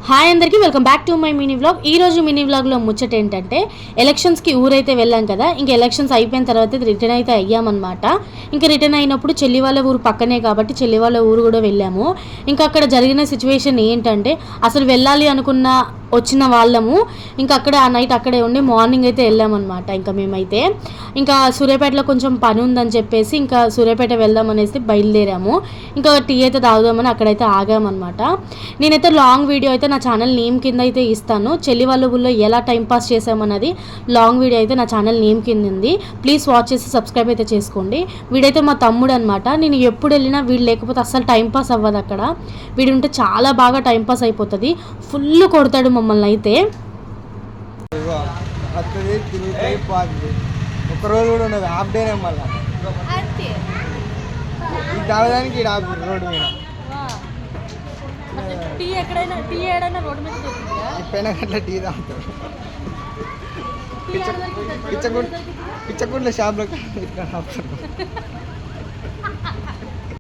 Hi అందరికీ welcome back to my mini vlog. ఈ రోజు మినీ వ్లాగ్లో ముచ్చట ఏంటంటే ఎలక్షన్స్కి ఊరైతే వెళ్ళాం కదా. ఇంకా ఎలక్షన్స్ అయిపోయిన తర్వాత రిటర్న్ అయితే అయ్యామన్నమాట. ఇంకా రిటర్న్ అయినప్పుడు చెల్లి వాళ్ళ ఊరు పక్కనే కాబట్టి చెల్లి వాళ్ళ ఊరు కూడా వెళ్ళాము. ఇంకా అక్కడ జరిగిన సిచ్యువేషన్ ఏంటంటే అసలు వెళ్ళాలి అనుకున్న వచ్చిన వాళ్ళము ఇంకా అక్కడ ఆ నైట్ అక్కడే ఉండి మార్నింగ్ అయితే వెళ్ళామన్నమాట. ఇంకా మేమైతే ఇంకా సూర్యాపేటలో కొంచెం పని ఉందని చెప్పేసి ఇంకా సూర్యాపేట వెళ్దామనేసి బయలుదేరాము. ఇంకా టీ అయితే తాగుదామని అక్కడైతే ఆగామన్నమాట. నేనైతే లాంగ్ వీడియో అయితే నా ఛానల్ నేమ్ కింద అయితే ఇస్తాను. చెల్లి వాళ్ళ ఊళ్ళో ఎలా టైంపాస్ చేసామన్నది లాంగ్ వీడియో అయితే నా ఛానల్ నేమ్ కింద ఉంది. ప్లీజ్ వాచ్ చేసి సబ్స్క్రైబ్ అయితే చేసుకోండి. వీడైతే మా తమ్ముడు అనమాట. నేను ఎప్పుడు వెళ్ళినా వీడు లేకపోతే అస్సలు టైంపాస్ అవ్వదు. అక్కడ వీడు ఉంటే చాలా బాగా టైంపాస్ అయిపోతుంది. ఫుల్ కొడతాడు మమ్మల్ని అయితే. ఒకరోజు కూడా ఉండదు, హాఫ్ డేనే మళ్ళీ ఈ తాగడానికి రోడ్డు మీద టీ ఎక్కడైనా టీ ఏడైనా రోడ్డు మీద పెన గట్ల టీ తాగుతాడు. పిచ్చకుండ్ల షాప్లో ఇక్కడ ఆపుతాడు.